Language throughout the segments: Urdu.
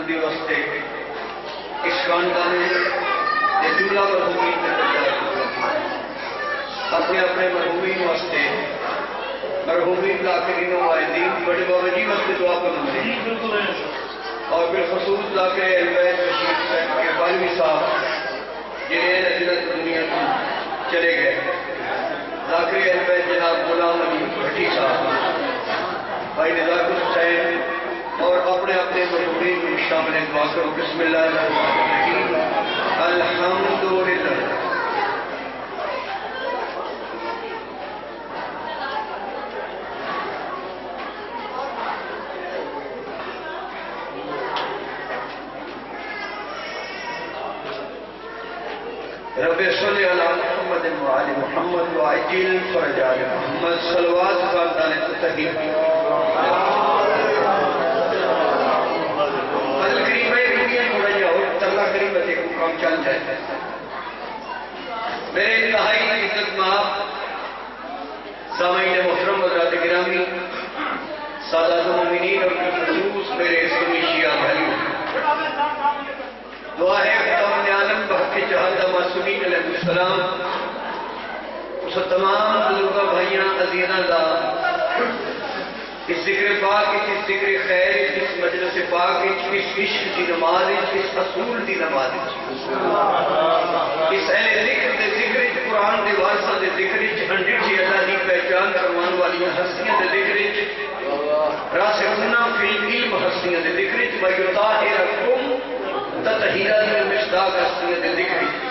دی واسطے اس خاندان نے جملہ مرحومین اپنے اپنے مرحومین واسطے مرحومین ذاکرین و والدین بڑے بابا جی واسطے دعا کروں اور بالخصوص ذاکر اہل بیت رشید صاحب کے بالوی صاحب جنہیں نجلت دنیا کو چلے گئے ذاکر اہل بیت جناب غلام علی بھٹی صاحب بھائی نظار حسین اور اپنے اپنے مرحومین میں شامل دعا کرو بسم اللہ الرحمن الرحیم الحمدللہ رب صلی اللہ محمد وعلی محمد وعجل فرج آل محمد صلوات خاندان تطہیر فضل کریم ہے رویہ موڑا جاؤ اللہ کریم بتے کو کام چل جائے میرے انتہائی عزت مآب سامعین محترم حضرات گرامی سادات مومنین اور بالخصوص میرے سنی شیعہ بھائیوں دعا ہے خداوند عالم بحق جہاد معصومین علیہ السلام اس تمام بزرگاں بھائیاں عزیزاں دا اس ذکر پاک اس ذکر خیر اس مجلس پاک اس عشق کی نماز اس اصول کی نماز اس اہل ذکر دے ذکر قرآن دے وارثاں دے ذکر ہنڈریڈ کی اللہ دی پہچان کروانے والی ہستیاں دے ذکر راسخونہ فی العلم ہستیاں دے ذکر ویطاہرکم تطہیرہ دے مشتاق ہستیاں دے ذکر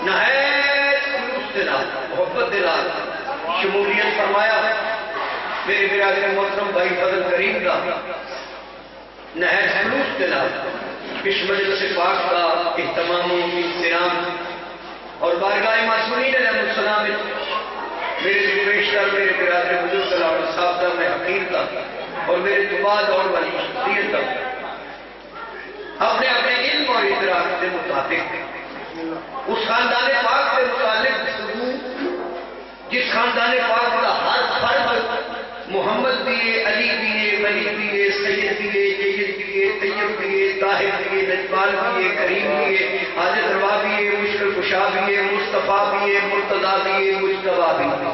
نہایت خلوص دلال محبت دلال شمولیت فرمایا میرے برادر محترم بھائی فضل کریم کا نہایت خلوص دلال اس مجلس پاک کا اہتمام و احترام اور بارگاہ معصومین علیہ السلام میرے دل پیشتر میرے برادر بزرگ صلی اللہ علیہ وسلم میں حقیر کا اور میرے دباد اور والی شخصیت کا اپنے اپنے علم اور ادراک کے مطابق اس خاندان پاک کے متعلق جس خاندان پاک کا ہر فرد محمد دیئے علی دیئے ولی دیئے سید دیئے جید دیئے طیب دیئے طاہر دیئے نجبال دیئے کریم دیئے حاجت روا دیئے مشکل کشا دیئے مصطفیٰ دیئے مرتضیٰ دیئے مجتبہ دیئے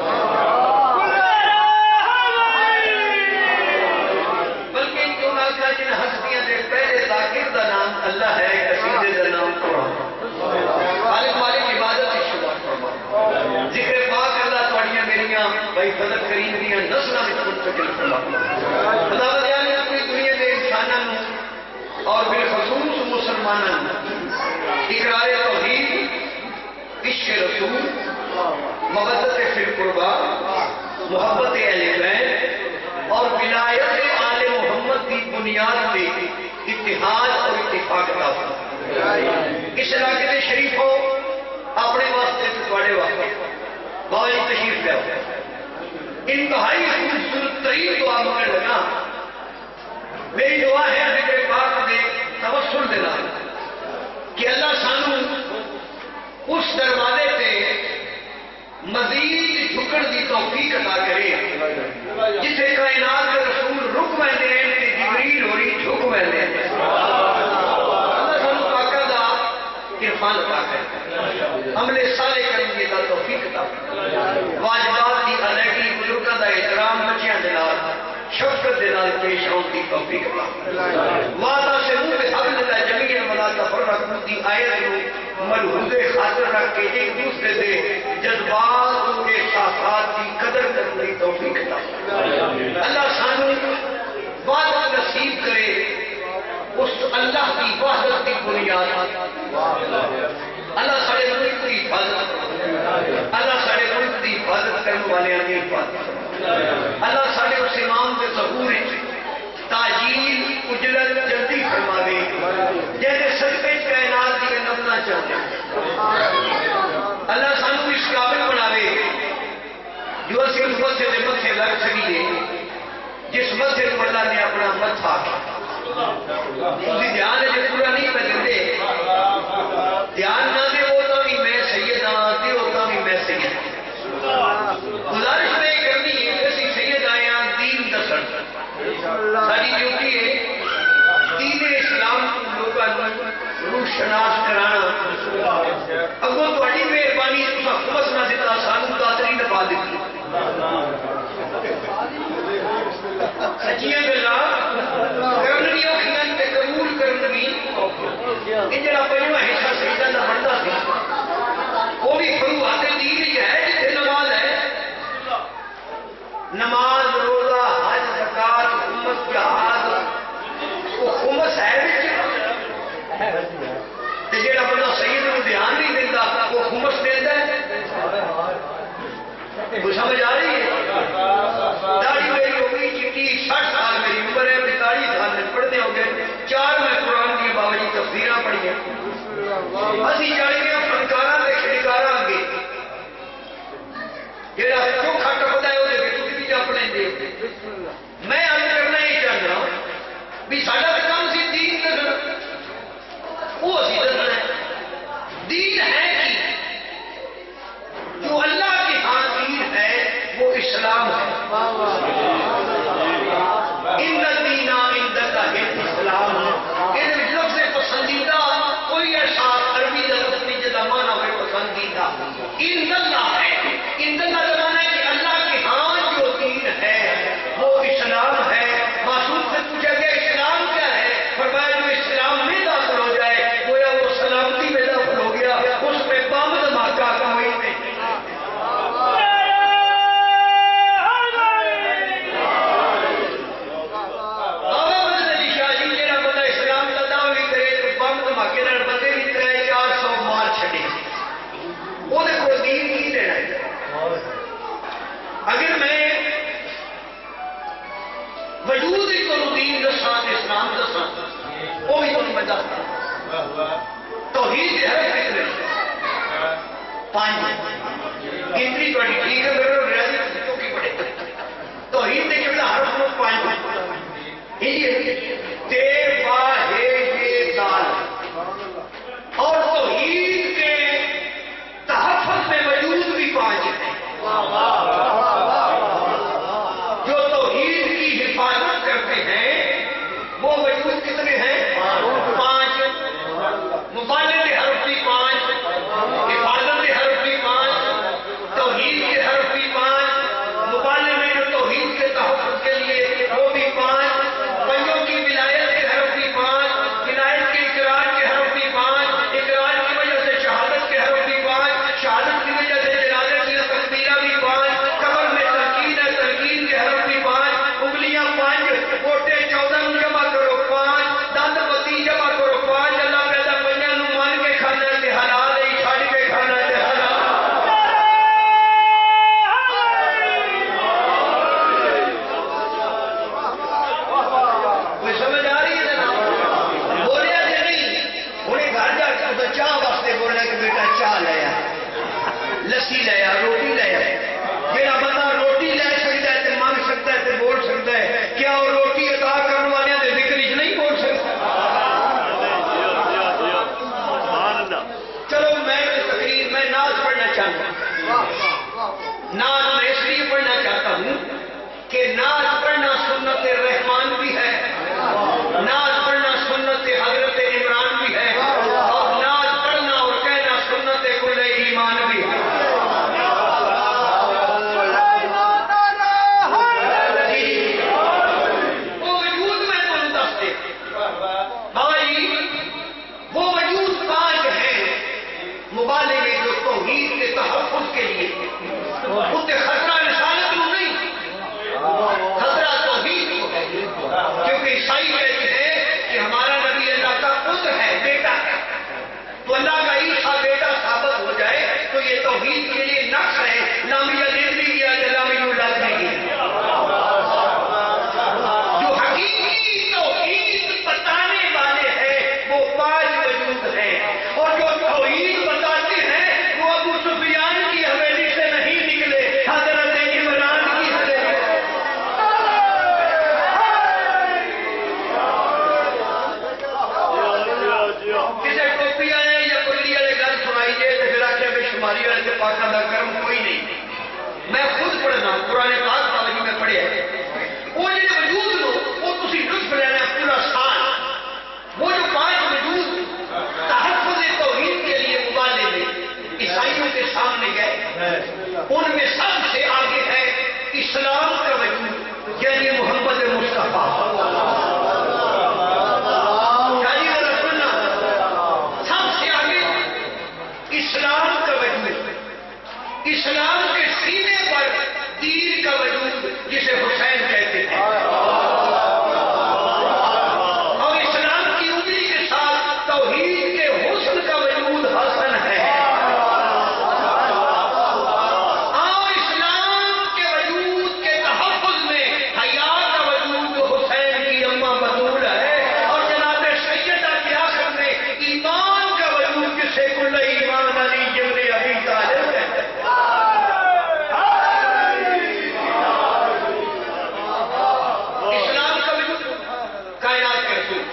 بلکہ ان کو ناکہ جن ہستیاں دے پہلے ذاکر دا نام اللہ ہے قصیدے دا نام قرآن خالق مالک عبادت کی شبہ فرما ذکر پاک اللہ توڑیاں میریاں بھائی فضل کریم دیاں نسلہ میں منتقل فرما خدا وجہ نے اپنی دنیا میں انسانوں اور بالخصوص مسلمانوں اقرار توحید عشق رسول مودت فی القربہ محبت اہل بیت اور ولایت آل محمد کی بنیاد پہ اتحاد اور اتفاق عطا اس علاقے میں شریف ہو اپنے واسطے تھوڑے واسطے باوجی تشریف لے انتہائی خوبصورت ترین دعا مگر لگا میری دعا ہے ذکر پاک دے توسل دینا کہ اللہ سانو اس دروازے تے مزید جھکڑ دی توفیق عطا کرے جسے کائنات کے رسول رک ویندے ہیں کہ جبریل ہوری جھک ویندے ہیں اللہ سانو پاکہ دا عرفان عطا کرے عمل صالح کرنے کا توفیق عطا کرے واجبات دی ادائیگی بزرگاں دا احترام بچیاں دلال شفقت دلال پیش آن کی توفیق عطا کرے وعدہ سے منہ پہ حبل اللہ جمیعاً ولا تفرقوا دی آیت کو ملحوظ خاطر رکھ کے ایک دوسرے سے جذبات کے شاخات کی قدر کرنے کی توفیق عطا کرے اللہ سانو وعدہ نصیب کرے اس اللہ کی وحدت کی بنیاد اللہ سارے ملک کی حفاظت اللہ سارے ملک کی حفاظت کرنے والے کی حفاظت اللہ سارے اس امام کے ظہور تاجیل اجلت جلدی فرما دے جیسے صدقے کائنات کی نبنا چاہتے اللہ سانو اس قابل بناوے جو اسی اس مسجد دے متھے لگ سکیے جس مسجد کو اللہ نے اپنا متھا اسی دھیان ہے جو پورا نہیں پہ دے دھیان نہ دے ہوتا بھی میں سید آتے ہوتا بھی میں سید گزارش میں کرنی ہے جیسی سید آیا دین دسن ساری ڈیوٹی ہے دین شناس کرانا اگوں تہاڈی مہربانی تساں خمس نہ دتا سانوں داتری نپا دتی سچیاں گلاں کرن بھی اوکھیاں تے قبول کرن بھی یہ جڑا پنجواں حصہ سجدہ دا بندا سی وہ بھی فروعات دین ہی ہے جتھے نماز ہے نماز روزہ حج زکات خمس جہاد وہ خمس ہے جڑا بندہ سید نو دھیان نہیں دیتا وہ خمس دیتا ہے کوئی سمجھ آ رہی ہے داڑھی میری ہو گئی چٹی 60 سال میری عمر ہے 45 سال میں پڑھتے ہو گئے 4 میں قرآن کی باوجی تفسیراں پڑھی ہیں اسی چڑھ گیا فنکاراں تے کھڑکاراں اگے جڑا چوکھا ٹپدا ہے وہ بھی جپ لیندے میں عرض کرنا یہ چاہتا ہوں بھی ساڈا کام سی دین دسنا وہ اسی دسنا ہے دین ہے کی جو اللہ کے ہاں دین ہے وہ اسلام ہے ان الدین عند اللہ الاسلام ان لفظ پسندیدہ کوئی ایسا عربی لفظ نہیں جدا معنی ہے پسندیدہ ان اللہ ہے ان اللہ کا معنی ہے کہ اللہ کے ہاں جو دین ہے وہ اسلام ہے معصوم سے پوچھا گیا اسلام کیا ہے فرمایا جو اسلام میں داخل ہو جائے گویا وہ سلامتی میں داخل ہو گیا اس میں بم دھماکہ کوئی نہیں اگر میں وجود ہی کو دین دساں اسلام دساں وہ بھی تمہیں میں دستا توحید کے حرف کتنے 5 گنتی تھوڑی ٹھیک ہے میرے ریاضی چوکی پڑے توحید کے کتنا حرف کو 5 تے با ہے یہ دال اور توحید کے تحفظ میں وجود بھی 5 ہے جو توحید کی حفاظت کرتے ہیں وہ وجود کتنے ہیں 5 مبالغے کے حرف بھی 5 حفاظت کے حرف بھی 5 توحید کے حرف بھی 5 مبالغے میں جو توحید کے تحفظ کے لیے وہ بھی 5 پنجوں کی ولایت کے حرف بھی 5 ولایت کے اقرار کے حرف بھی 5 اقرار کی وجہ سے شہادت کے حرف بھی 5 شہادت کی وجہ سے جلالت کی تکبیرہ بھی 5 قبر میں تلقین ہے تلقین کے حرف بھی 5 انگلیاں 5 گوٹے 14 جمع کرو 5 دند بتی جمع کرو 5 اللہ پیدا پنجاں نو مان کے کھانا تے حلال ہے چھڈ کے کھانا تے حرام کوئی سمجھ آ رہی ہے جناب بولیا کہ نہیں انہیں گھر جا کے چاہ واسطے بولنا کہ بیٹا چاہ لیا لسی لیا روٹی لیا جہاں بندہ روٹی لے سکتا ہے تے مانگ سکتا ہے تے بول سکتا ہے کیا وہ روٹی عطا کرنے والے دے ذکر وچ نہیں بول سکتا چلو میں تقریر میں نعت پڑھنا چاہتا ہوں نعت میں اس لیے پڑھنا چاہتا ہوں کہ نعت پڑھنا سنت رحمان بھی ہے نعت پڑھنا سنت حضرت عمران بھی ہے اور نعت پڑھنا اور کہنا سنت کل ایمان بھی ہے وہ وجود میں تم دستے بھائی وہ وجود 5 ہیں مبالغے جو توحید کے تحفظ کے لیے اسے خطرہ رسالت کو نہیں خطرہ توحید کو ہے کیونکہ عیسائی کہتے ہیں کہ ہمارا نبی اللہ کا پتر ہے بیٹا ہے تو اللہ کا عیسیٰ بیٹا ثابت ہو جائے تو یہ توحید کے لیے نقص ہے لم یلد بھی گیا لم یولد بھی گیا جو حقیقی توحید بتانے والے ہیں وہ 5 وجود ہیں اور جو توحید بتاتے ہیں وہ ابو سفیان کی حویلی سے نہیں نکلے حضرت عمران کی حویلی کسی ٹوپی والے یا کلی والے گل سنائی جائے تو پھر آخر بے شماری والے سے پاکوں کا کرم کوئی نہیں میں خود پڑھنا قرآن پاک باوجی میں پڑھیا وہ جی وجود لو وہ تھی لطف لینا پورا سال وہ جو 5 وجود کے سامنے گئے ان میں سب سے آگے ہے اسلام کا وجود یعنی محمد مصطفیٰ. سب سے آگے اسلام کا وجود, اسلام کے سینے پر دین کا وجود جسے حسین کہتے ہیں, اور اسلام کی انگلی کے ساتھ توحید کے حسن کا وجود حسن ہے, اور اسلام کے وجود کے تحفظ میں حیا کا وجود حسین کی اماں بطول ہے, اور جناب سیدہ کی آخر میں ایمان کا وجود جسے کل ایمان علی ابن ابی طالب ہے. اسلام کا وجود کائنات کے رسول,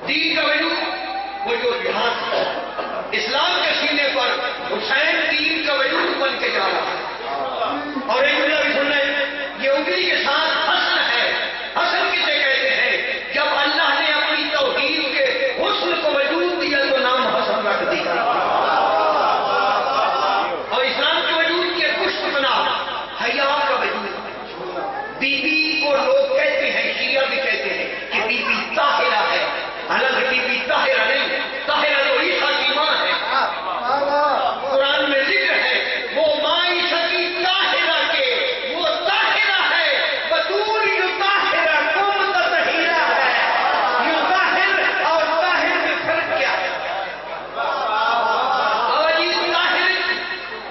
دین کا وجود وہ جو یہاں اسلام کے سینے پر حسین دین کا وجود بن کے جا رہا ہے. اور ایک جملہ بھی سن لیں, یہ انگلی کے ساتھ حسن ہے. حسن کسے کہتے ہیں؟ جب اللہ نے اپنی توحید کے حسن کو وجود دیا تو نام حسن رکھ دیا. اور اسلام کے وجود کے پشت بنا حیا کا وجود. بی بی کو لوگ کہتے ہیں, شیعہ بھی کہتے ہیں کہ بی بی طاہرہ ہے, حالانکہ بی بی طاہرہ نہیں, طاہرہ تو عیسیٰ کی ماں ہے. قرآن میں ذکر ہے وہ ماں عیسیٰ کی طاہرہ کے, وہ طاہرہ ہے بطول جو طاہرہ کم تطہیرہ ہے. یہ طاہر اور طاہر میں فرق کیا ہے؟ اور یہ طاہر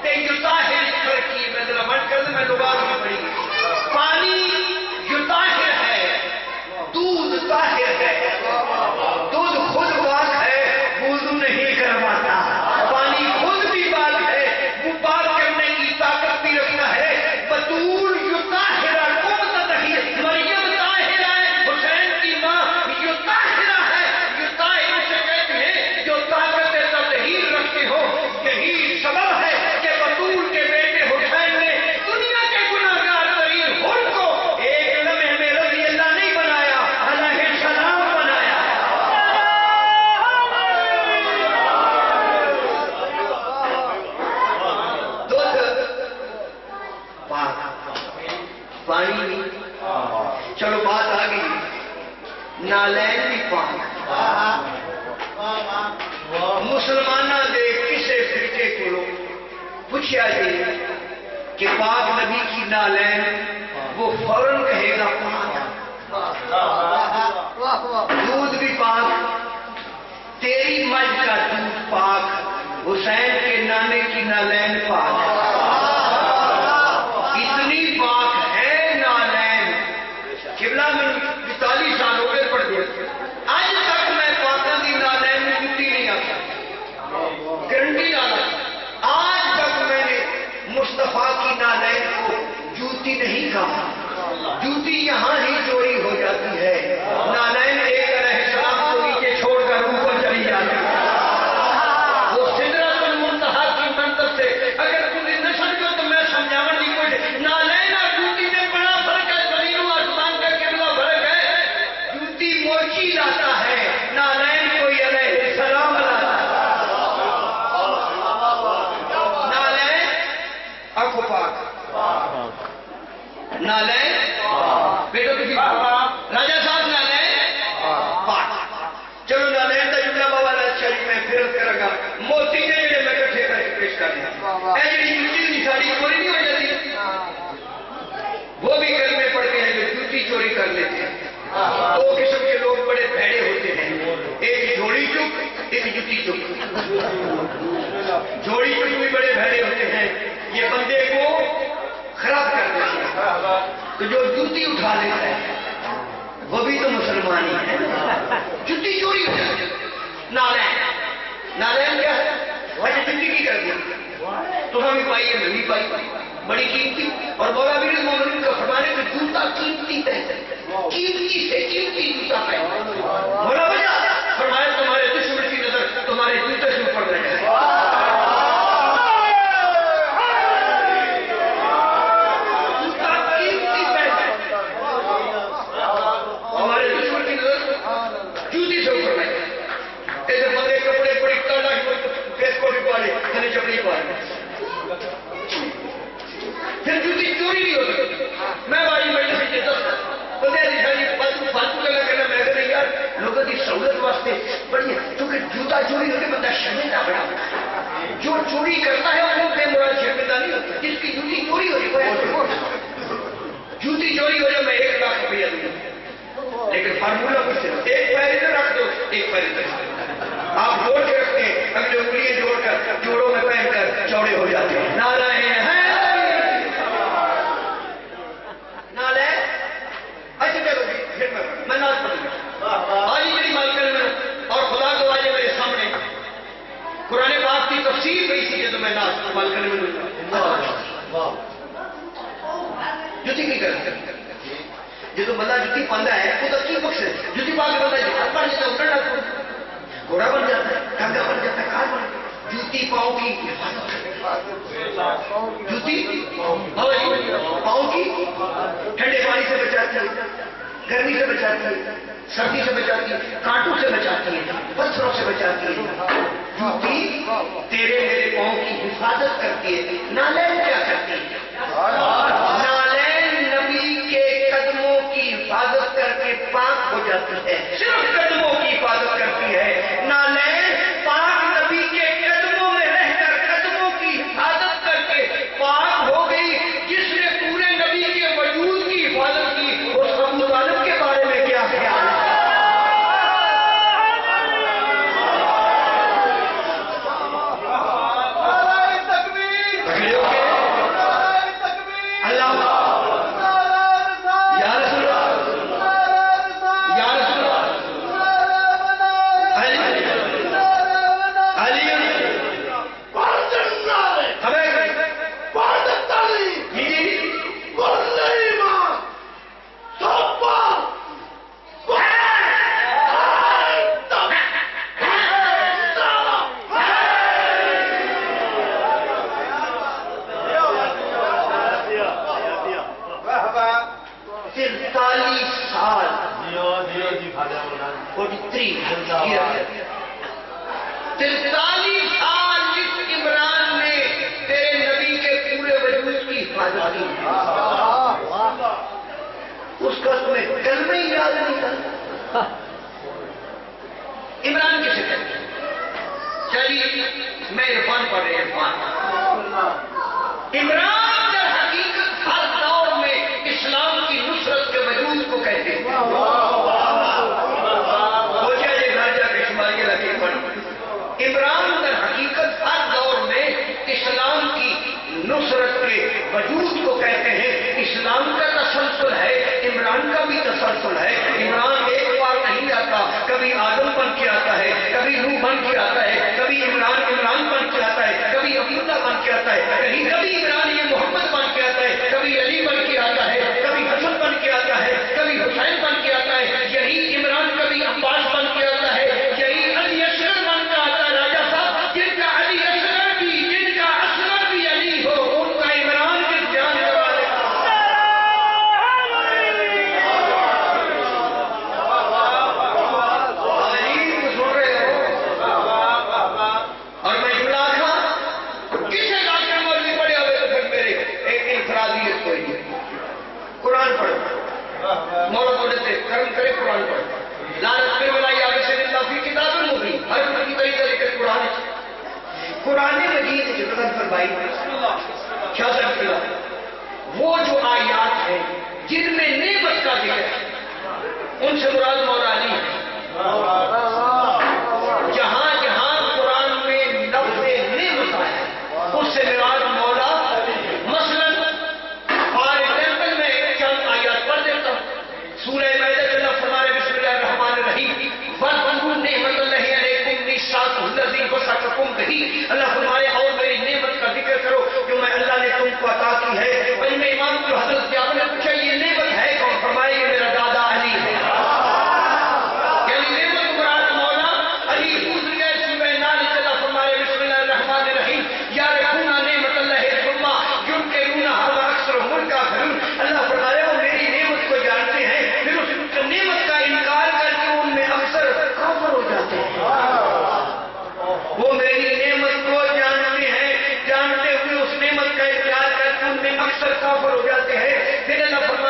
تے جو طاہر فرق کی میں ذرا مٹ کر دوں, میں دوبارہ بھی پڑھی. پانی جو طاہر ہے, دودھ طاہر ہے, دودھ خود پاک ہے, وضو نہیں کرواتا. پانی خود بھی پاک ہے, وہ پاک کرنے کی طاقت بھی رکھتا ہے. بطول جو طاہرہ کم تطہیر, مریم طاہرہ ہے, حسین کی ماں جو طاہرہ ہے, جو طاہر سے کہتے ہیں جو طاقت تطہیر رکھتے ہو. یہی سبب ہے کہ بطول کے بیٹے حسین نے دنیا کے گناہگار ترین خود کو ایک لمحے میں رضی اللہ نہیں بنایا, علیہ السلام بنایا. دودھ پاک, پانی بھی, چلو بات آ گئی, نالین بھی پاک. مسلمانہ دے کسے فرقے کو پوچھا جی کہ پاک نبی کی نالین, وہ فوراً کہے گا پاک. دودھ بھی پاک, تیری مجھ کا دودھ پاک, حسین کے نانے کی نالین پاک. اتنی پاک ہے نالین, قبلہ میں 45 سال ہو گئے پڑھ دیا, آج تک میں پاکوں کی نالین میں جوتی نہیں آتا, گرنٹی ڈالا. آج تک میں نے مصطفیٰ کی نالین کو جوتی نہیں کہا. جوتی یہاں ہی چوری ہو جاتی ہے, نالین ایک علیہ السلام کو نیچے چھوڑ کر اوپر چلی جاتی ہے. وہ سدرۃ المنتہا کی منزل سے اگر تم نہ سمجھو تو میں سمجھاؤں گی. کچھ نالین اور جوتی میں بڑا فرق ہے, زمین و آسمان کا کتنا فرق ہے. جوتی موچی لاتا ہے, نالین کوئی علیہ السلام لاتا ہے. نالین آنکھوں پاک, نالین بیٹو کسی راجہ صاحب نالین پاک. چلو نالین کا جملہ بابا شریف میں پھر کرے گا. موتی نے جڑے میں کٹھے کر کے پیش کر دیا. اے جڑی جوتی کی ساڑی چوری نہیں ہو جاتی, وہ بھی گھر میں پڑتے ہیں جو جوتی چوری کر لیتے ہیں. دو قسم کے لوگ بڑے بھیڑے ہوتے ہیں, ایک جھوڑی چک, ایک جوتی چک. جھوڑی چک بھی بڑے بھیڑے ہوتے ہیں, یہ بندے کو خراب کر دیتے ہیں. تو جو جوتی اٹھا لیتا ہے وہ بھی تو مسلمان ہی ہے. جوتی چوری ہو جاتی ہے. نالین, نالین کیا ہے؟ وجہ جوتی کی کر دی تو ہم بھی پائی ہے, میں بھی پائی, بڑی قیمتی. اور مولا امیر المومنین کا فرمانے میں جوتا قیمتی ہے, قیمتی سے قیمتی جوتا ہے. مولا وجہ فرمایا تمہارے دشمن کی نظر تمہارے جوتے سے پڑ رہے ہیں. جوتا قیمتی ہے, ہمارے دشمن کی نظر جوتی سے اوپر رہے ہیں. ایسے بندے کپڑے بڑی ٹالا فیس کو بھی پالے, چپڑی پالے. میں باری مجلس سے بندے فالتو گلا کرنا میں کہنا یار لوگوں کی سہولت واسطے بڑی ہے کیونکہ جوتا چوری ہوتے بندہ شرمندہ بڑا ہوتا ہے جو چوری کرتا ہے وہ بے مراد شرمندہ نہیں ہوتا جس کی جوتی چوری ہو جائے جوتی چوری ہو جائے میں 1 لاکھ روپیہ دوں لیکن فارمولہ کچھ ہے ایک پیر ادھر رکھ دو ایک پیر ادھر آپ جوڑ کے رکھتے ہیں اگلے انگلیاں جوڑ کر جوڑوں میں پہن کر چوڑے ہو جاتے ہیں نالائن ہیں نالائن اچھا چلو جی پھر میں ناز پڑھوں آج میری مالکن میں اور خدا کو آج میرے سامنے قرآن پاک کی تفسیر گئی تھی جو میں ناز مالکن میں جوتی کی کرتے جو بندہ جوتی پاندہ ہے وہ تو کی مقصد جوتی پا کے بندہ جہاد پڑھ جاتا ہے اٹھا ڈالتا گھوڑا بن جاتا ہے ٹانگا بن جاتا ہے کار بن جاتا ہے جوتی پاؤں کی حفاظت جوتی پاؤں کی ٹھنڈے پانی سے بچاتی ہے گرمی سے بچاتی ہے سردی سے بچاتی ہے کانٹوں سے بچاتی ہے پتھروں سے بچاتی ہے جوتی تیرے میرے پاؤں کی حفاظت کرتی ہے نالین کیا کرتی ہے نالین نبی کے قدموں کی حفاظت کر کے پاک ہو جاتی ہے صرف قدموں کی حفاظت کرتی ہے نالین پاک نبی کے قدموں میں رہ کر قدموں کی حفاظت کر کے پاک ہو گئی جس نے پورے نبی کے وجود کی حفاظت کی اس ابو طالب کے بارے میں کیا خیال ہے اس کا تمہیں کلمہ ہی یاد نہیں تھا عمران کسے کہتے ہیں چلیے میں عرفان پڑھ رہے عرفان عمران در حقیقت ہر دور میں اسلام کی نصرت کے وجود کو کہتے ہیں وہ چاہیے گھر جا کے شمالی علاقے پڑھ عمران در حقیقت ہر دور میں اسلام کی نصرت کے وجود کو کہتے ہیں اسلام کا تسلسل ہے عمران کا بھی تسلسل ہے عمران ایک بار نہیں آتا کبھی آدم بن کے آتا ہے کبھی نوح بن کے آتا ہے کبھی عمران بن کے آتا ہے کبھی عبداللہ بن کے آتا ہے کبھی عمران یہ محمد بن کے آتا ہے کبھی علی بن کے آتا ہے کبھی حسن بن کے آتا ہے کبھی حسین بن کے آتا ہے یہی عمران کبھی عباس بن کے آتا ہے یہی علی اصغر بن کے آتا ہے راجہ صاحب جن کا علی اصغر بھی جن کا اصغر بھی علی ہو ان کا عمران کی جان مولا بولے تھے کرم کرے قرآن پڑھ لعنت پہ بلائی آگے سے اللہ فی کتاب المبین ہر کی طریقہ لکھے قرآن مجید جو قدم فرمائی کیا صاحب وہ جو آیات ہیں جن میں نعمت کا ذکر ہے ان سے مراد مولا علی ہے جہاں جہاں قرآن میں لفظ نعمت آیا اس سے مراد مولا مثلا سورہ مائدہ کے اللہ فرمائے بسم اللہ الرحمن الرحیم وَاذْكُرُوا نِعْمَتَ اللَّهِ عَلَيْكُمْ مِيثَاقَهُ الَّذِي وَثَّقَكُم بِهِ اللہ فرمائے اور میری نعمت کا ذکر کرو جو میں اللہ نے تم کو عطا کی ہے اور میں امام جو حضرت جابر نے پوچھا یہ نعمت ہے کون فرمائے یہ میرا دادا علی ہے یعنی نعمت مراد مولا علی دوسری ہے سورہ نال کے اللہ فرمائے بسم اللہ الرحمن الرحیم یعرفون نعمت اللہ ثم ينکرونها واکثرهم الکافرون اللہ فرمائے وہ میری نعمت کو جانتے ہیں پھر اس نعمت کا انکار کر کے ان میں اکثر کافر ہو جاتے ہیں وہ میری نعمت کو جانتے ہیں جانتے ہوئے اس نعمت کا انکار کر کے ان میں اکثر کافر ہو جاتے ہیں پھر اللہ فرمائے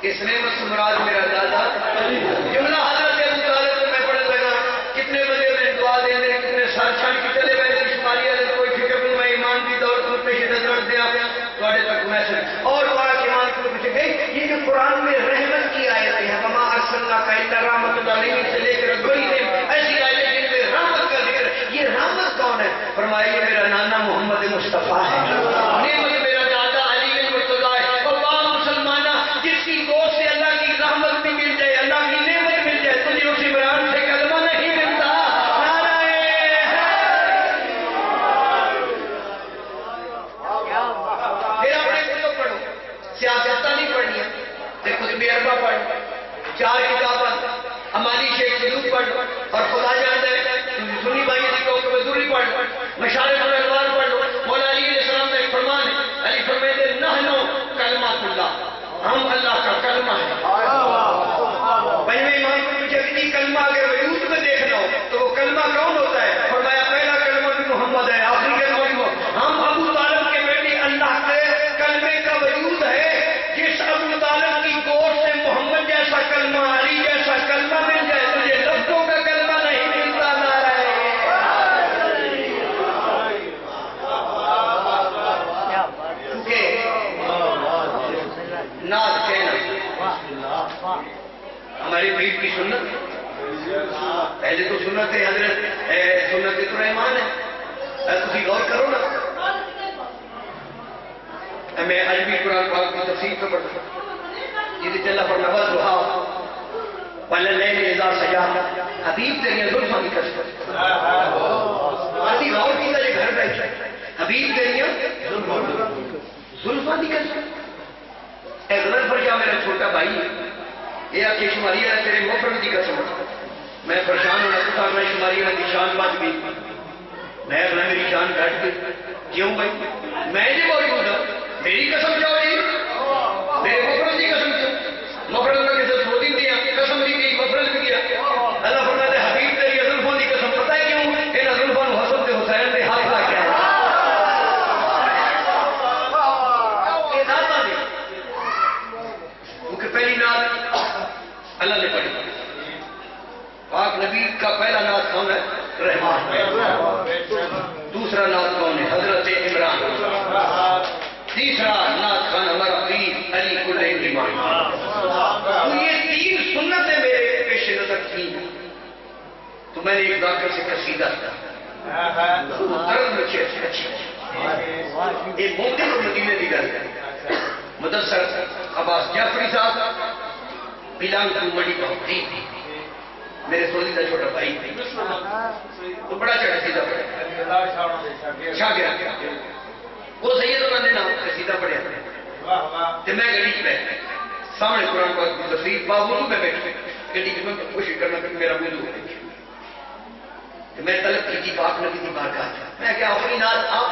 اس نعمت سے مراد میرا دادا جملہ حضرت ابو طالب کو میں پڑھنے لگا کتنے بندے میں دعا دیں دے کتنے سال چھان کی چلے گئے شماری والے کوئی فکر نہیں میں ایمان کی دور کو پیش نظر دیا تھوڑے تک میسج اور پاک ایمان کو پوچھے گئی یہ جو قرآن میں رحمت کی آیتیں ہیں وما ارسلناک الا رحمۃ للعالمین سے لے کر بڑی ایسی آیتیں جن میں رحمت کا ذکر یہ رحمت کون ہے فرمایا یہ میرا نانا محمد مصطفیٰ ہے نعمت میرا دادا علی بن مرتضیٰ ہے اور مسلمانہ جس کی گود سے اللہ کی رحمت بھی مل جائے اللہ کی نعمت مل جائے تجھے اس عمران سے کلمہ نہیں ملتا پھر اپنے کتب پڑھو سیاست نہیں پڑھنی ہے دیکھو کتب اربع پڑھ 4 کتابیں ہماری شیخ سلوک پڑھ اور خدا جانتا ہے سنی بھائی کی کو ضروری پڑھ مشارق الانوار پڑھ لو مولا علی علیہ السلام کا ایک فرمان ہے علی فرماتے نحنو کلمۃ اللہ ہم اللہ کا کلمہ ہے پہلے امام کو پوچھا کہ کلمہ اگر وجود میں دیکھنا ہو تو وہ کلمہ کون ہوتا ہے فرمایا پہلا کلمہ بھی محمد ہے آخری کلمہ بھی محمد ہم ابو طالب کے بیٹے اللہ کے کلمے کا وجود ہے جس ابو طالب کی گود سے محمد جیسا کلمہ علی جیسا کلمہ مل جائے تجھے لفظوں کا کلمہ نہیں ملتا نعت کہنا ہماری پیر کی سنت پہلے تو سنت حضرت سنت سلیمان ہے تھی غور کرو نا میں عربی قرآن پاک کی تفسیر پہ پڑھتا ہوں یہ چلا پر نواز رہا واللیل اذا سجا حبیب تیری زلفاں کی کسب اسی غور کی تجھے گھر بیٹھا حبیب تیری زلفاں کی کسب غلط پر کیا میرا چھوٹا بھائی ہے یہ آپ کی شماری ہے تیرے مفرد کی قسم میں پریشان ہونا تھا میں شماری ہے کی شان بات بھی میں اگلا میری شان کٹ گئی کیوں بھائی میں جو موجود ہوں میری قسم کیا ہوئی میرے مفرد کی قسم کیوں مفرد میں کسی دو دن دیا قسم دی گئی مفرد بھی دیا اللہ فرماتے حبیب تیری زلفوں کی قسم پتہ ہے کیوں ان زلفوں حسن سے حسین نے ہاتھ لا کیا ہے پہلی نعت اللہ نے پڑھی پاک نبی کا پہلا نعت کون ہے رحمان دوسرا نعت کون ہے حضرت عمران تیسرا نعت خان ہمارا پیر علی کل ایمان تو یہ 3 سنتیں میرے پیش نظر تھیں تو میں نے ایک ڈاکٹر سے قصیدہ کیا طرز رکھے اچھی ایک موقع کو مدینے دی گل مدثر عباس جعفری صاحب بلال کو بڑی بہت تھی میرے سوزی کا چھوٹا بھائی تو بڑا چڑھا سیدھا پڑھا شاگرد وہ سید انہوں نے نام سیدھا پڑھا تو میں گڑی پہ سامنے قرآن پاک کی تفسیر باوضو میں بیٹھے گڑی کی میں کوشش کرنا کہ میرا وضو ہو تو میں طلب کی پاک نبی کی بارگاہ میں کیا اپنی ناز آپ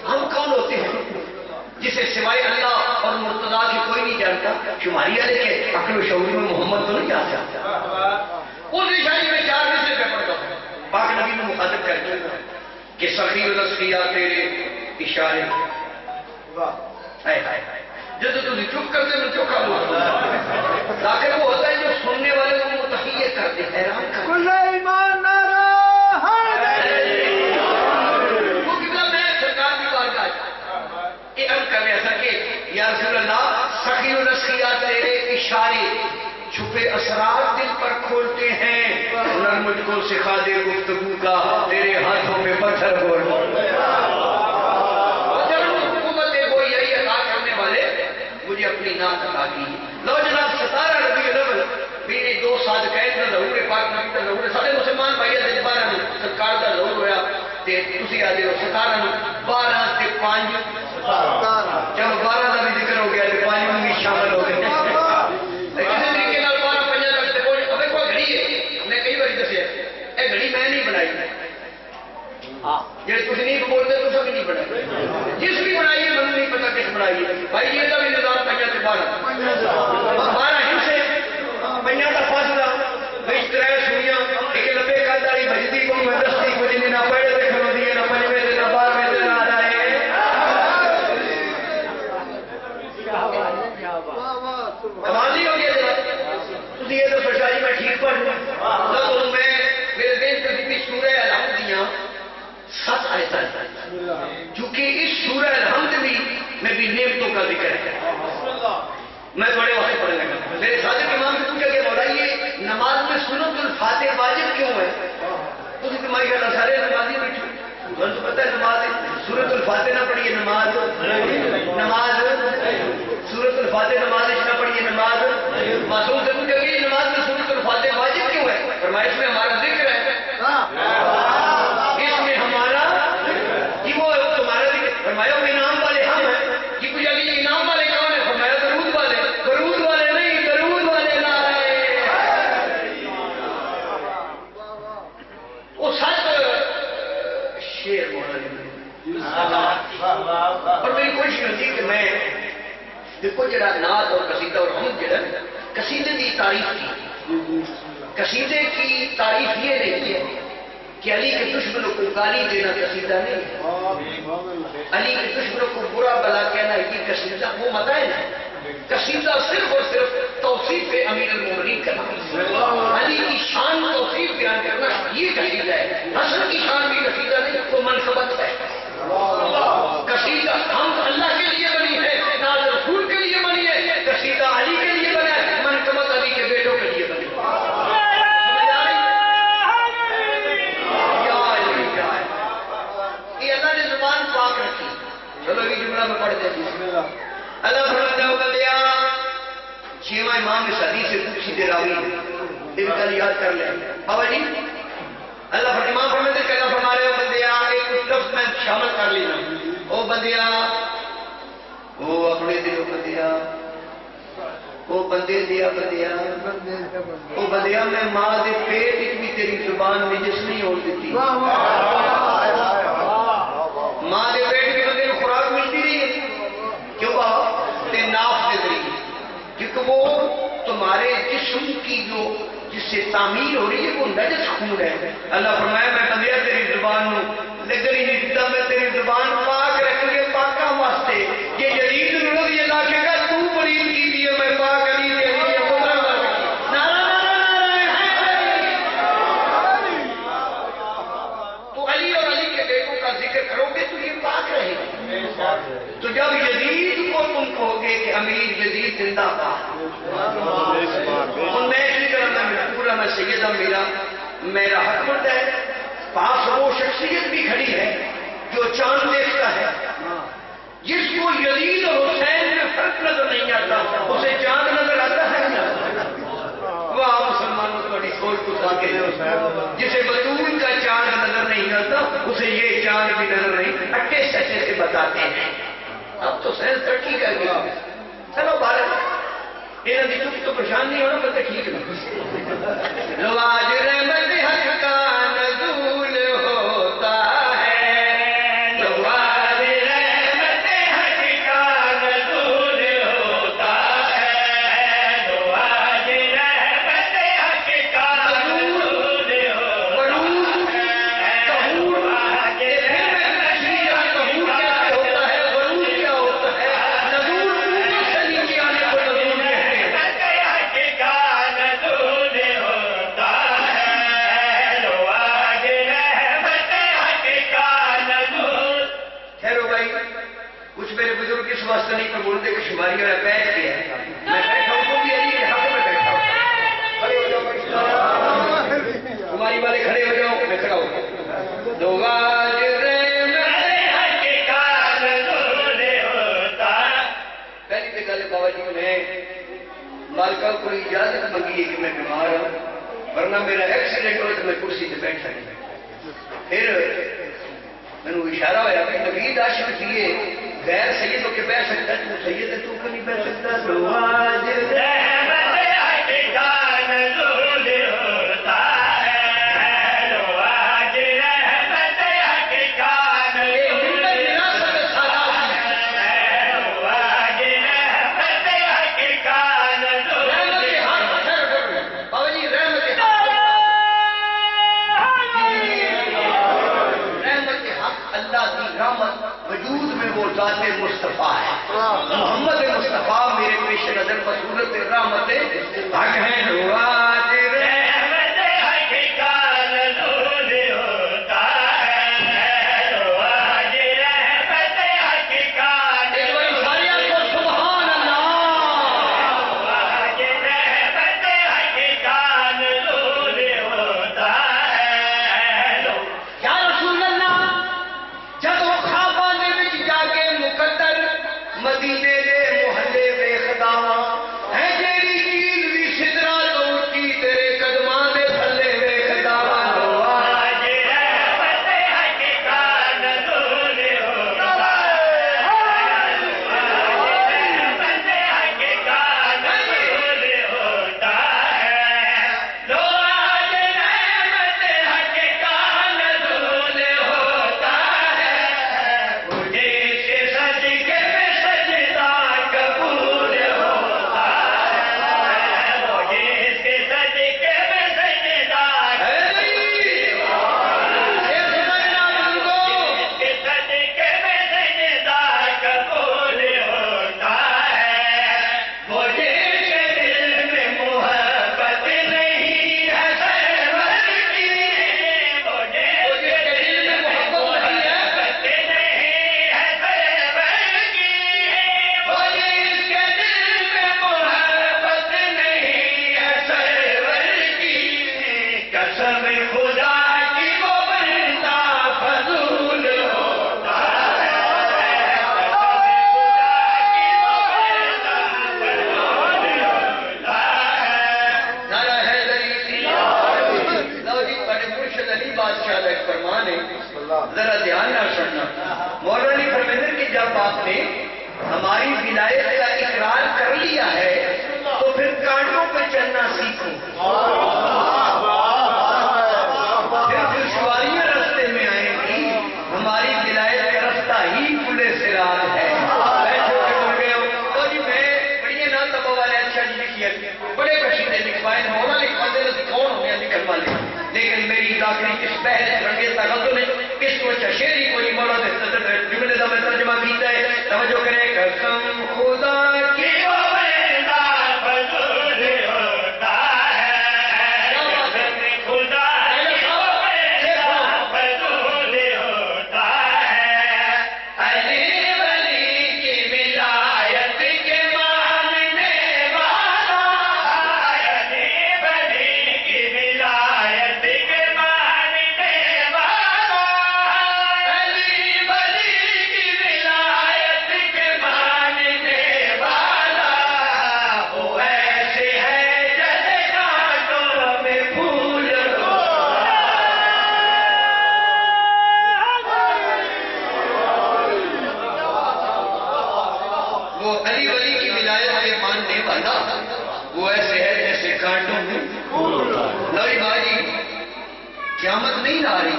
ہم کون ہوتے ہیں جسے سوائے اللہ اور مرتضیٰ کی کوئی نہیں جانتا شماری والے کے عقل و شعور میں محمد تو نہیں آ سکتا اس نشانی میں 4 مصرے پہ پڑھتا ہوں پاک نبی نے مخاطب کر دیا کہ سخی و لسخیا تیرے اشارے جب تو تجھے چپ کرتے میں چوکھا بولتا تاکہ وہ ہوتا ہے جو سننے والے کو متحیر کرتے حیران کرتے کرنے ایسا کہ یا رسول اللہ سخی و نسخیہ تیرے اشارے چھپے اسرار دل پر کھولتے ہیں ہنر مجھ کو سکھا دے گفتگو کا تیرے ہاتھوں میں پتھر بول جب حکومت کو یہی عطا کرنے والے مجھے اپنی نام عطا کی لو جناب 17 ربیع الاول میرے 2 صادقین کا ظہور پاک نبی کا ظہور سارے مسلمان بھائی دل 12 میں سرکار کا ظہور ہویا تے تسی آ جاؤ 17 میں 12 تے 5 جب 12 کا بھی ذکر ہو گیا تو 5 میں بھی شامل ہو گئے کسی طریقے نال 12 5 تک تے کوئی ابے کوئی گھڑی ہے میں کئی بار دسیا اے گھڑی میں نہیں بنائی جڑے تسی نہیں بولتے تو بھی نہیں بنائی جس بھی بنائی ہے مجھے نہیں پتا کس بنائی ہے بھائی یہ دا بھی نظام 5 تے 12 حصے 5 کا فاصلہ بیچ 3 سوئیاں ایک لبے قداری بجتی کو میں دستی کو جنہیں نہ پڑھے تے کھلو دیے نہ 5 میں تے نہ 12 میں تے نہ آ رہے کمال نہیں ہو گیا جناب تھی یہ تو سوچا جی میں ٹھیک پڑھ لوں میں میرے دل سے بھی سورہ الحمد دیاں 7 آیتیں چونکہ اس سورہ الحمد میں بھی نعمتوں کا ذکر ہے میں بڑے وقت پڑھنے لگا میرے صادق امام سے پوچھا کہ مولا یہ نماز میں سورۃ الفاتحہ واجب کیوں ہے تو کہ ماشاء اللہ سارے نمازی بیٹھے تو پتہ ہے نماز سورۃ الفاتحہ نہ پڑھیے نماز سورۃ الفاتحہ نماز نہ پڑھیے نماز معصوم سے پوچھا کہ نماز میں سورۃ الفاتحہ واجب کیوں ہے فرمایا اس میں ہمارا ذکر ہے اس میں ہمارا کہ وہ تمہارا ذکر فرمایا وہ انعام والے ہم ہیں کہ پوچھا کہ یہ انعام والے کون ہیں فرمایا درود والے نہیں درود والے لا وہ 7 شعر اور میری کوشش ہوتی کہ میں دیکھو جڑا نعت اور قصیدہ اور حمد جڑا قصیدے کی تعریف کی قصیدے کی تعریف یہ نہیں ہے کہ علی کے دشمنوں کو گالی دینا قصیدہ نہیں ہے علی کے دشمنوں کو برا بلا کہنا یہ قصیدہ وہ مدائن ہے قصیدہ صرف اور صرف توصیف امیر المومنین کرنا علی کی شان توصیف بیان کرنا یہ قصیدہ ہے حسن کی شان بھی قصیدہ نہیں وہ منقبت ہے قصیدہ ہم اللہ کے لیے بنی ہے ناز رسول کے لیے بنی ہے قصیدہ علی کے لیے بنا ہے منقبت علی کے بیٹوں کے لیے بنی یہ اللہ نے زبان پاک رکھی چلو یہ جملہ میں پڑھ دیتی اللہ فرماتا ہے بندیا 6واں امام اس حدیث سے پوچھی دے راوی ان کا یاد کر لیں بابا جی اللہ امام فرماتے ہیں کہ اللہ فرما رہے ہو بندیا ایک لفظ میں شامل کر لینا او بندیا وہ اپنے دلوں بندیا وہ بندے دیا بندیا وہ بندیا میں ماں دے پیٹ ایک بھی تیری زبان نجس نہیں ہو دیتی ماں دے پیٹ کے بندے کو خوراک ملتی رہی ہے کیوں کہا تے ناف دے ذریعے کیونکہ وہ تمہارے جسم کی جو جس سے تعمیر ہو رہی ہے وہ نجس خون ہے اللہ فرمایا میں بندیا تیری زبان لیکن ہی نہیں دیتا میں تیری زبان پاک رکھ کے پاکا واسطے یہ جدید ضرورت یہ لاکھے گا تو بڑی کی دیئے میں پاک علی دے رہی ہے وہ تو علی اور علی کے بیٹوں کا ذکر کرو گے تو یہ پاک رہے گا تو جب یزید کو تم کہو گے کہ امیر یزید زندہ پاک میں اسی طرح میں پورا میں سیدہ میرا حکمت ہے پاس وہ شخصیت بھی کھڑی ہے جو چاند دیکھتا ہے جس کو یزید اور حسین میں فرق نظر نہیں آتا اسے چاند نظر آتا ہے وہ آپ مسلمانوں کو بڑی سوچ کو ساکے جسے بطول کا چاند نظر نہیں آتا اسے یہ چاند بھی نظر نہیں اٹھے سچے سے بتاتے ہیں اب تو سائنس ترقی کر گیا چلو بھارت انہوں کی چپ تو پریشان نہیں ہونا پتہ ٹھیک ہے لو آج رحمت حق کا نزول ہوتا ہے لو آج رحمت حق کا نزول ہوتا ہے لو آج رحمت حق کا نزول ہوتا ہے ظہور آج رحمت ظہور کیسے ہوتا ہے ظہور کیا ہوتا ہے نزول اوپر سے نیچے آنے کو نزول اس واسطے نہیں پر بولتے کہ شماری والا بیٹھ گیا میں بیٹھا ہوں تو بھی علی کے حق میں بیٹھا ہوں کھڑے ہو جاؤ شماری والے کھڑے ہو جاؤ میں کھڑا ہوں دو آج پہلی پہ گل بابا جی میں مالکہ کو اجازت مانگی ہے کہ میں بیمار ہوں ورنہ میرا ایکسیڈنٹ ہو تو میں کرسی سے بیٹھا نہیں پھر میں نے اشارہ ہوا کہ نبی عاشق کیے غیر سیدوں کے بیٹھ سکتا ہے تو سید ہے تو کیوں نہیں بیٹھ سکتا تو آج رحمت حق کا نزول ہوتا ہے لو آج رحمت حق کا نزول ہوتا ہے لو آج رحمت حق کا نزول ہوتا ہے بابا جی رحمت حق اللہ کی رحمت وجود میں وہ ذات مصطفیٰ ہے محمد مصطفیٰ میرے ذرا دھیان نہ سننا. مولانا فرمیندر کہ جب آپ نے ہماری ولایت کا اقرار کر لیا ہے تو پھر کانٹوں پہ چلنا سیکھو. پھر دشواریاں راستے میں آئیں گی. ہماری ولایت کا رستہ ہی پلے صراط ہے. بڑے قصیدے لکھوائے مولا لکھواتے ہیں کون ہو گیا لکھن والے, لیکن میری داخلی کس بحث رنگے تغزل نے کس کو شعری کوئی مولا نے جملے کا میں ترجمہ کیتا ہے. توجہ کریں. قسم خدا کی قیامت نہیں آ رہی.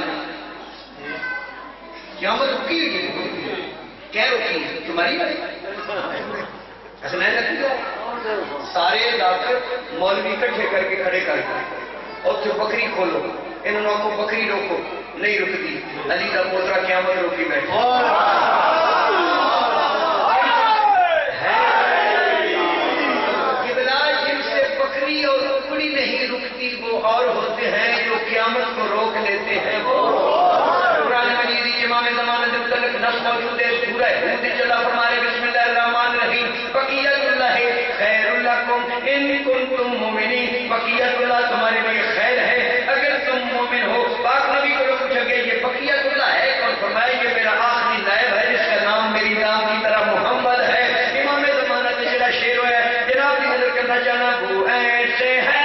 قیامت رکی ہوئی. کیا رکی ہے تمہاری؟ ایسا میں نے سارے ڈاکٹر مولوی کٹھے کر کے کھڑے کر کے اور پھر بکری کھولو, انہوں نے کو بکری روکو, نہیں رکتی. علی کا پوترا قیامت روکی بیٹھے. جن سے بکری اور ککڑی نہیں رکتی وہ اور ہوتے ہیں جو قیامت کو روک لیتے ہیں. وہ قرآن مجید امام زمانہ سے متعلق نص موجود ہے. سورہ ہود چلا فرمائے بسم اللہ الرحمن الرحیم. بقیت اللہ خیر لکم ان کنتم مومنین. بقیت اللہ تمہارے لیے خیر ہے اگر تم مومن ہو. پاک نبی کو پوچھا گیا یہ بقیت اللہ ہے کون؟ فرمایا یہ میرا آخری نائب ہے جس کا نام میری نام کی طرح محمد ہے. امام زمانہ سے جڑا شعر ہے جناب کی نظر کرنا چاہنا وہ ایسے ہے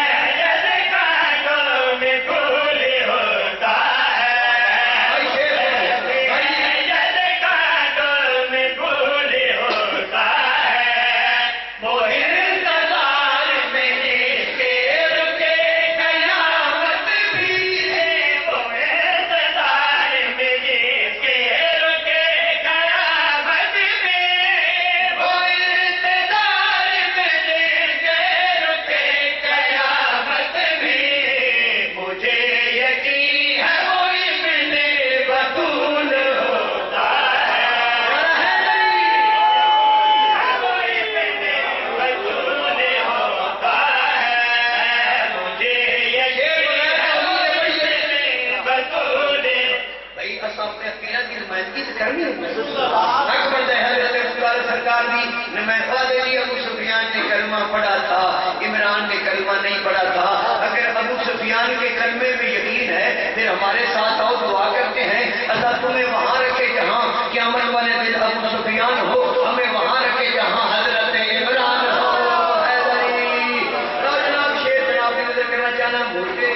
پڑھا تھا. عمران نے کلمہ نہیں پڑھا تھا. اگر ابو سفیان کے کلمے میں یقین ہے پھر ہمارے ساتھ آؤ دعا کرتے ہیں اللہ تمہیں وہاں رکھے جہاں قیامت والے دن ابو سفیان ہو, ہمیں وہاں رکھے جہاں حضرت عمران ہو. جناب شیر جناب کی نظر کرنا چاہنا مجھے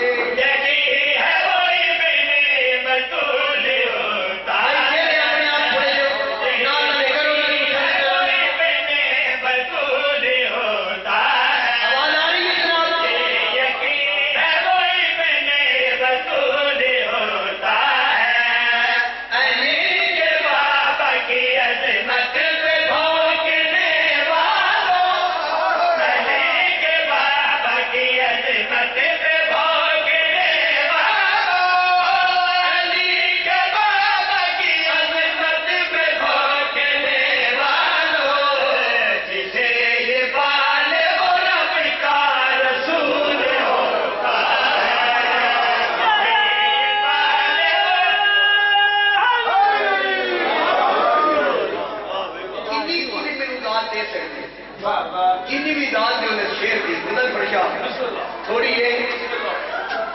تھوڑی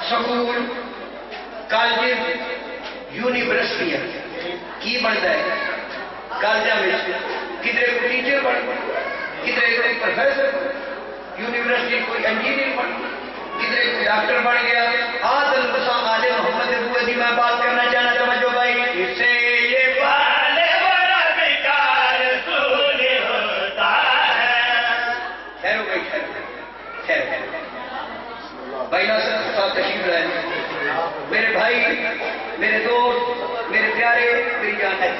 سکول کالج یونیورسٹیاں کی بنتا ہے. کالجوں میں کدھر کوئی ٹیچر بن, کدھر کوئی پروفیسر, یونیورسٹی کوئی انجینئر بن, کدھر کوئی ڈاکٹر بن گیا. آدل بسا آل محمد ابو دی میں بات کرنا چاہنا توجہ بھائی. بھائی ناصر صاحب تشریف لائے، میرے بھائی، میرے دوست، میرے پیارے، میری جان ہے،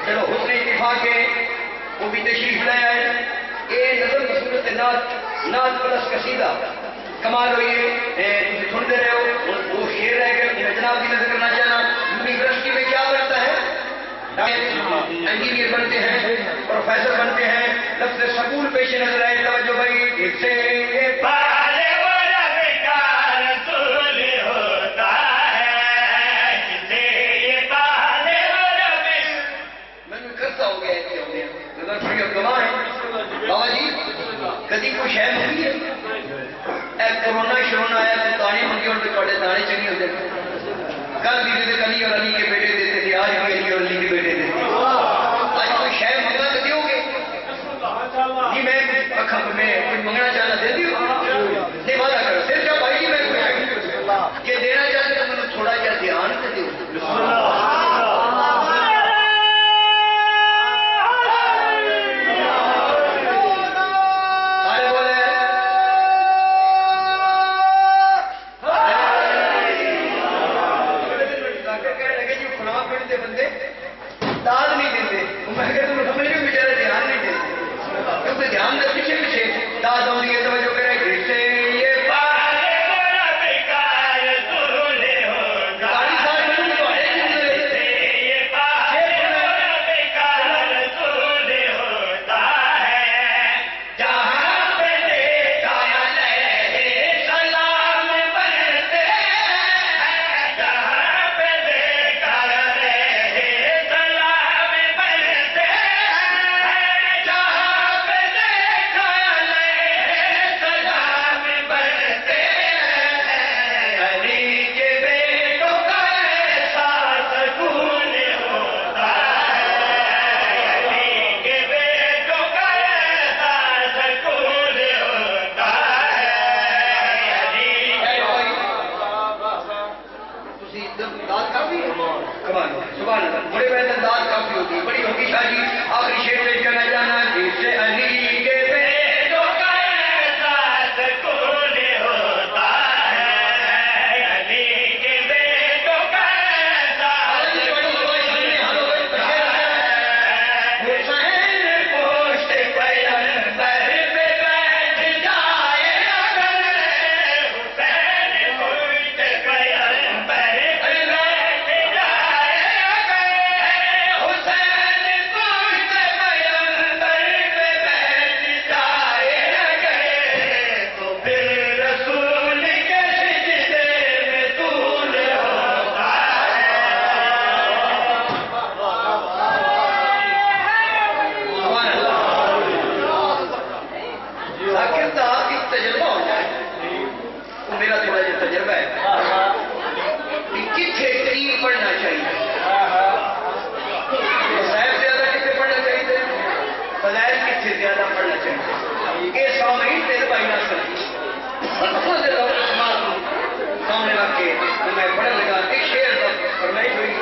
چلو حسن اتفاق کے وہ بھی تشریف لے آئے. یہ نظر صورت نعت پلس قصیدہ کمال ہوئی ہے، سنتے رہے ہو. وہ شعر رہ گئے، میں جناب کی نظر کرنا چاہنا یونیورسٹی میں کیا بنتا ہے، انجینئر بنتے ہیں، پروفیسر بنتے ہیں. لفظ سکول پیش نظر آئے، توجہ بھائی ایک سے بابا جی کدی کوئی شہر نہیں ہے. کرونا شرونا آیا تو تانے منگے اور تھوڑے دانے چنگے ہوتے. کل بھی دیتے علی اور علی کے بیٹے دیتے تھے، آج بھی علی اور علی کے بیٹے دیتے. آج کوئی شہر منگنا تو دو گے جی؟ میں کوئی منگنا چاہنا دے دیو نہیں، وعدہ کرو پھر کیا بھائی جی میں کہ دینا چاہتے تو مجھے تھوڑا جا دھیان تو دیو. دھیان دے پیچھے پیچھے داد آؤں گی، توجہ کرے گھر سے یہ بڑے بڑے انداز کافی ہوتی، بڑی ہوگی شادی. آخری شعر پیش کرنا چاہنا جس سے علی کے بیٹوں کا احساس کون ہوتا ہے، علی کے بیٹوں کا احساس حسین پوشت پیغمبر پہ بیٹھ جائے اگر، حسین پوشت پیغمبر زیادہ پڑھنا چاہیے. یہ سامعین تیرے بھائی نہ سامنے رکھ کے میں پڑھنے لگا کہ شعر کا فرمائش ہوئی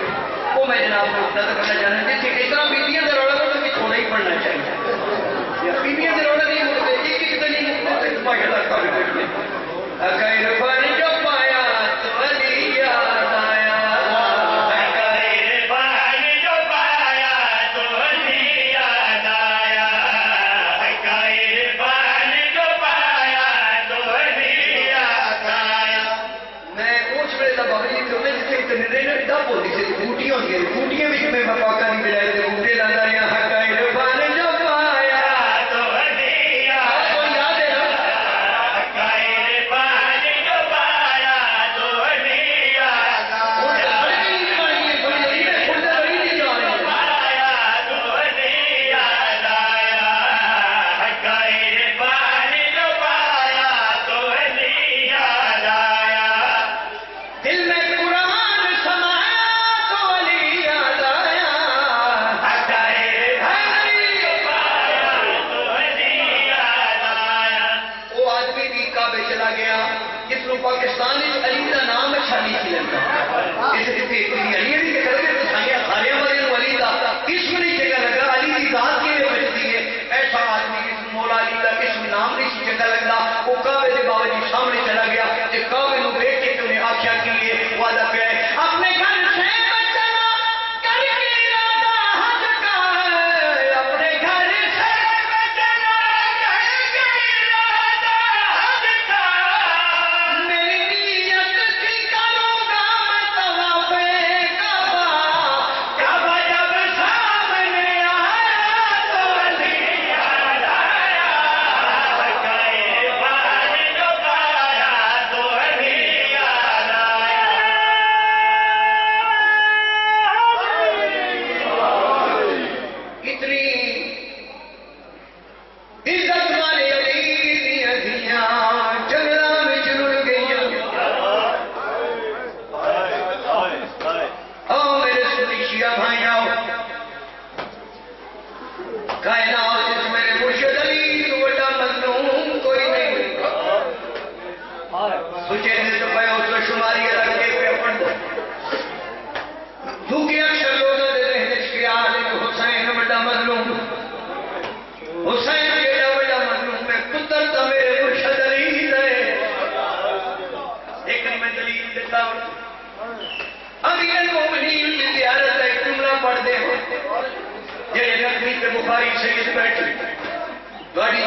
وہ میں جناب کو نظر کرنا چاہنا جس اس طرح بیبیاں کا روڑا تو تھوڑا ہی پڑھنا چاہیے. بیبیاں کا روڑا نہیں ہوتے ایک ایک دن ماشاء اللہ کافی بیٹھنے جو پایا تو علی یاد آیا. بوٹیاں ہوتی ہیں، بوٹیاں بھی میں پاکا نہیں بجائے تھے بوٹے لانا رہا حقائق رفان جو پایا تو ہدیہ تو یاد ہے حقائق رفان جو پایا تو ہدیہ پایا تو ہدیہ لایا حقائق رفان جو پایا تو ہدیہ لایا. دل میں پاکستان علی کا نام اچھا نہیں سی لگتا، اس علی علی کے کرتے تو سارے والے علی کا اسم نہیں چنگا لگا. علی کی ذات کی بچتی ہے ایسا آدمی جس مولا علی کا اسم نام نہیں سی چنگا لگتا. وہ تھوڑی